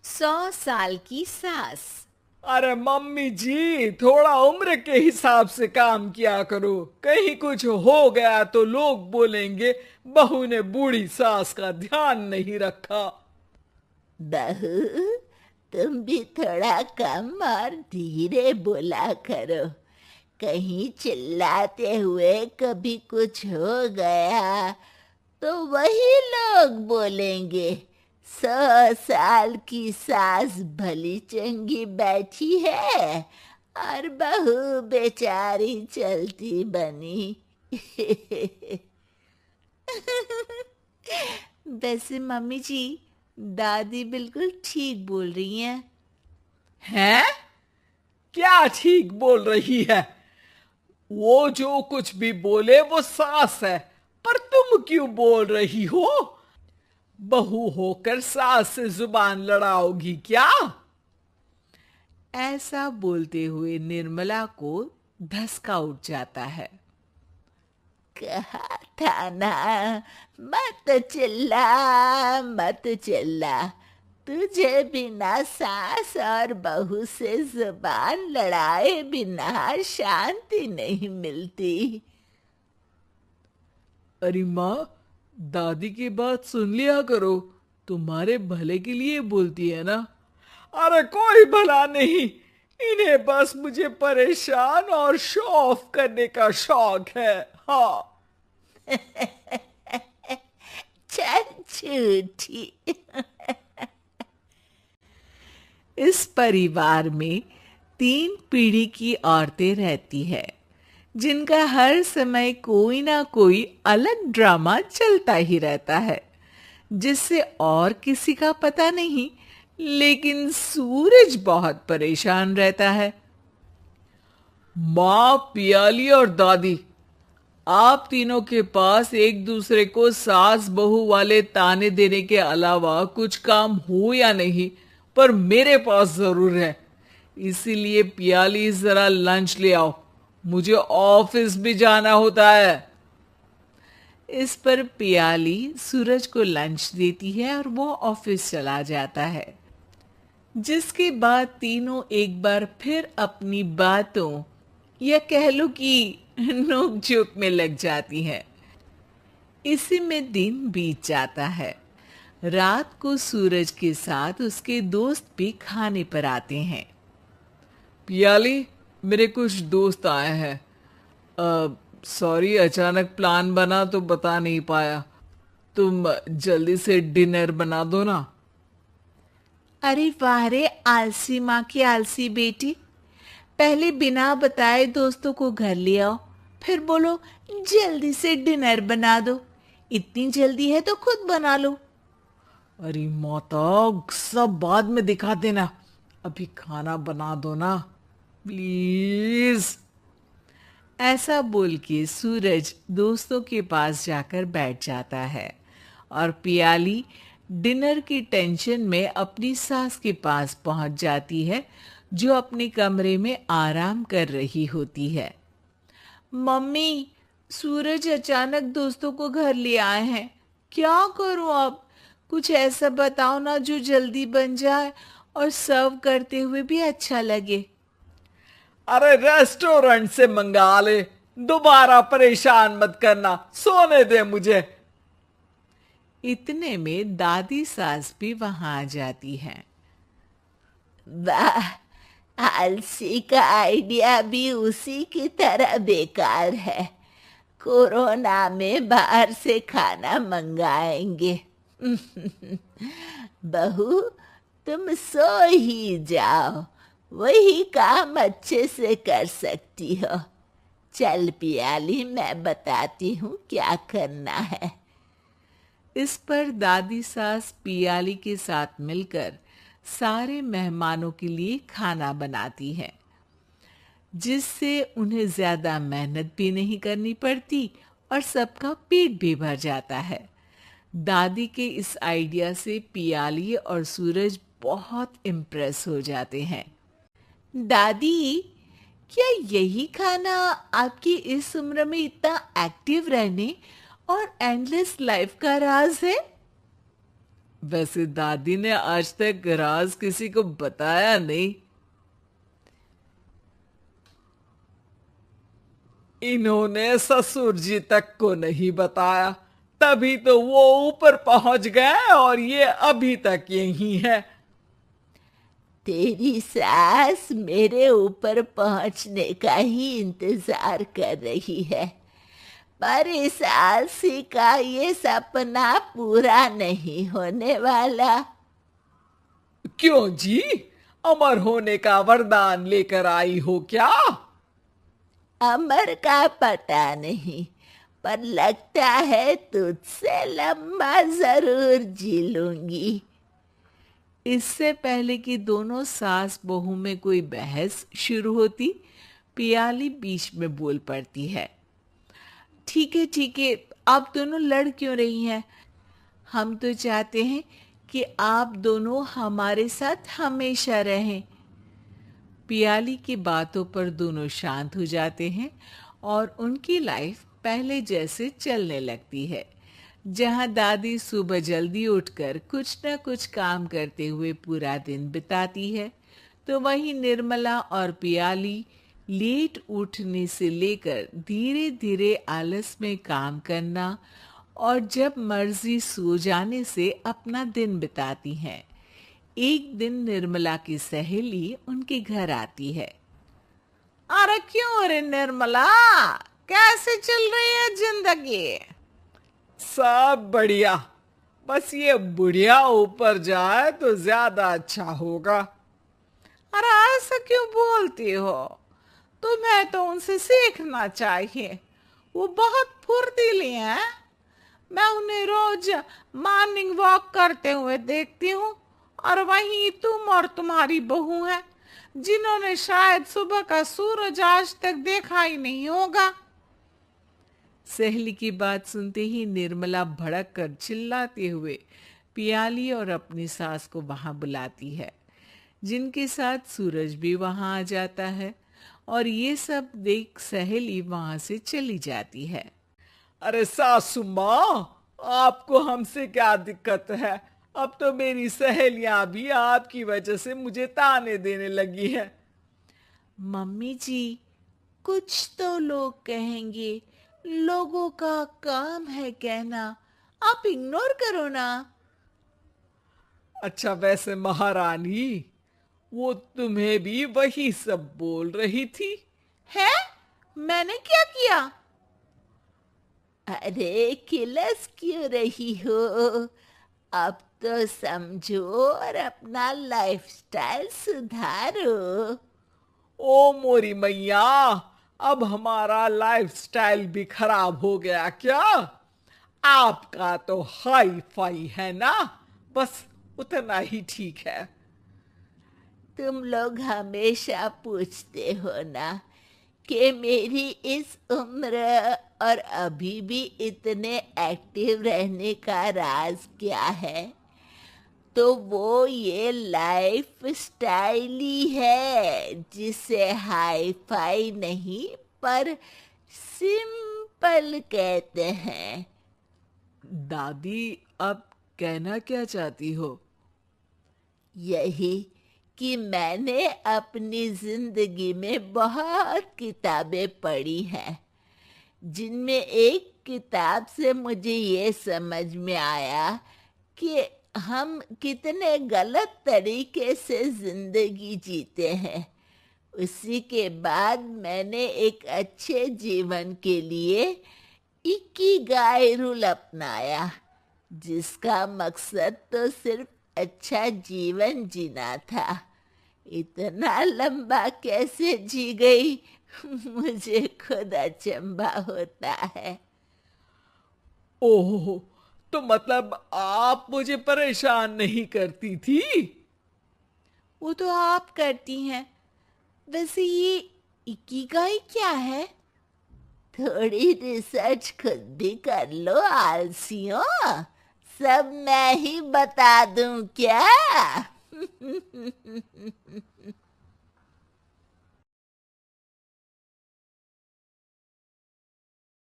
100 साल की सास। अरे मम्मी जी, थोड़ा उम्र के हिसाब से काम किया करो। कहीं कुछ हो गया तो लोग बोलेंगे बहू ने बूढ़ी सास का ध्यान नहीं रखा। बहू, तुम भी थोड़ा कम और धीरे बोला करो। कहीं चिल्लाते हुए कभी कुछ हो गया तो वही लोग बोलेंगे 100 साल की सास भली चंगी बैठी है और बहू बेचारी चलती बनी। वैसे मम्मी जी, दादी बिल्कुल ठीक बोल रही हैं। हैं? क्या ठीक बोल रही है? वो जो कुछ भी बोले वो सास है, पर तुम क्यों बोल रही हो? बहू होकर सास से जुबान लड़ाओगी क्या? ऐसा बोलते हुए निर्मला को धसका उठ जाता है। कहा था ना, मत चिल्ला मत चिल्ला। तुझे बिना सास और बहू से जुबान लड़ाए बिना शांति नहीं मिलती। अरे माँ, दादी की बात सुन लिया करो, तुम्हारे भले के लिए बोलती है ना। अरे कोई भला नहीं, इन्हें बस मुझे परेशान और शो ऑफ करने का शौक है। हाँ। चल झूठी। इस परिवार में 3 पीढ़ी की औरतें रहती है, जिनका हर समय कोई ना कोई अलग ड्रामा चलता ही रहता है, जिससे और किसी का पता नहीं, लेकिन सूरज बहुत परेशान रहता है। माँ, पियाली और दादी, आप तीनों के पास एक दूसरे को सास बहू वाले ताने देने के अलावा कुछ काम हो या नहीं, पर मेरे पास जरूर है। इसीलिए पियाली, जरा लंच ले आओ, मुझे ऑफिस भी जाना होता है। इस पर पियाली सूरज को लंच देती है और वो ऑफिस चला जाता है, जिसके बाद तीनों एक बार फिर अपनी बातों या कह लो कि नोक झोंक में लग जाती हैं। इसी में दिन बीत जाता है। रात को सूरज के साथ उसके दोस्त भी खाने पर आते हैं। पियाली, मेरे कुछ दोस्त आए हैं। सॉरी, अचानक प्लान बना तो बता नहीं पाया। तुम जल्दी से डिनर बना दो ना। अरे वाह रे आलसी माँ की आलसी बेटी, पहले बिना बताए दोस्तों को घर ले आओ, फिर बोलो जल्दी से डिनर बना दो। इतनी जल्दी है तो खुद बना लो। अरे माता, सब बाद में दिखा देना, अभी खाना बना दो ना प्लीज। ऐसा बोल के सूरज दोस्तों के पास जाकर बैठ जाता है और पियाली डिनर की टेंशन में अपनी सास के पास पहुंच जाती है, जो अपने कमरे में आराम कर रही होती है। मम्मी, सूरज अचानक दोस्तों को घर ले आए हैं, क्या करूं अब? कुछ ऐसा बताओ ना जो जल्दी बन जाए और सर्व करते हुए भी अच्छा लगे। अरे रेस्टोरेंट से मंगा ले, दोबारा परेशान मत करना, सोने दे मुझे। इतने में दादी सास भी वहां आ जाती हैं। वाह, आलसी का आइडिया भी उसी की तरह बेकार है। कोरोना में बाहर से खाना मंगाएंगे। बहू, तुम सो ही जाओ, वही काम अच्छे से कर सकती हो। चल पियाली, मैं बताती हूँ क्या करना है। इस पर दादी सास पियाली के साथ मिलकर सारे मेहमानों के लिए खाना बनाती है, जिससे उन्हें ज्यादा मेहनत भी नहीं करनी पड़ती और सबका पेट भी भर जाता है। दादी के इस आइडिया से पियाली और सूरज बहुत इम्प्रेस हो जाते हैं। दादी, क्या यही खाना आपकी इस उम्र में इतना एक्टिव रहने और एंडलेस लाइफ का राज है? वैसे दादी ने आज तक राज किसी को बताया नहीं। इन्होंने ससुर जी तक को नहीं बताया, तभी तो वो ऊपर पहुंच गए और ये अभी तक यही है। तेरी सास मेरे ऊपर पहुंचने का ही इंतजार कर रही है, पर इस आलसी का ये सपना पूरा नहीं होने वाला। क्यों जी, अमर होने का वरदान लेकर आई हो क्या? अमर का पता नहीं, पर लगता है तुझसे लंबा जरूर जी लूंगी। इससे पहले कि दोनों सास बहू में कोई बहस शुरू होती, पियाली बीच में बोल पड़ती है। ठीक है, आप दोनों लड़ क्यों रही हैं? हम तो चाहते हैं कि आप दोनों हमारे साथ हमेशा रहें। पियाली की बातों पर दोनों शांत हो जाते हैं और उनकी लाइफ पहले जैसे चलने लगती है, जहां दादी सुबह जल्दी उठकर कुछ न कुछ काम करते हुए पूरा दिन बिताती है, तो वहीं निर्मला और पियाली लेट उठने से लेकर धीरे धीरे आलस में काम करना और जब मर्जी सो जाने से अपना दिन बिताती हैं। एक दिन निर्मला की सहेली उनके घर आती है। अरे क्यों रे निर्मला, कैसे चल रही है जिंदगी? सब बढ़िया, बस ये बुढ़िया ऊपर जाए तो ज्यादा अच्छा होगा। अरे ऐसा क्यों बोलती हो? तुम्हें तो उनसे सीखना चाहिए, वो बहुत फुर्तीली हैं। मैं उन्हें रोज मॉर्निंग वॉक करते हुए देखती हूँ, और वहीं तुम और तुम्हारी बहू है जिन्होंने शायद सुबह का सूरज आज तक देखा ही नहीं होगा। सहेली की बात सुनते ही निर्मला भड़क कर चिल्लाते हुए पियाली और अपनी सास को वहां बुलाती है, जिनके साथ सूरज भी वहां आ जाता है और ये सब देख सहेली वहां से चली जाती है। अरे सासू माँ, आपको हमसे क्या दिक्कत है? अब तो मेरी सहेलियां भी आपकी वजह से मुझे ताने देने लगी है। मम्मी जी, कुछ तो लोग कहेंगे, लोगों का काम है कहना, आप इग्नोर करो ना। अच्छा, वैसे महारानी, वो तुम्हें भी वही सब बोल रही थी? है? मैंने क्या किया? अरे किलस क्यों रही हो? अब तो समझो और अपना लाइफस्टाइल सुधारो। ओ मोरी मैया, अब हमारा लाइफस्टाइल भी खराब हो गया क्या? आपका तो हाई फाई है ना, बस उतना ही ठीक है। तुम लोग हमेशा पूछते हो ना कि मेरी इस उम्र और अभी भी इतने एक्टिव रहने का राज क्या है, तो वो ये लाइफ स्टाइल ही है, जिसे हाई फाई नहीं पर सिंपल कहते हैं। दादी, अब कहना क्या चाहती हो? यही कि मैंने अपनी जिंदगी में बहुत किताबें पढ़ी हैं, जिनमें एक किताब से मुझे ये समझ में आया कि हम कितने गलत तरीके से जिंदगी जीते हैं। उसी के बाद मैंने एक अच्छे जीवन के लिए इकिगाई रूल अपनाया, जिसका मकसद तो सिर्फ अच्छा जीवन जीना था। इतना लंबा कैसे जी गई, मुझे खुद अचंभा होता है। ओह, तो मतलब आप मुझे परेशान नहीं करती थी? वो तो आप करती हैं। वैसे ये इकिगाई क्या है? थोड़ी रिसर्च खुद भी कर लो आलसियों, सब मैं ही बता दूं क्या?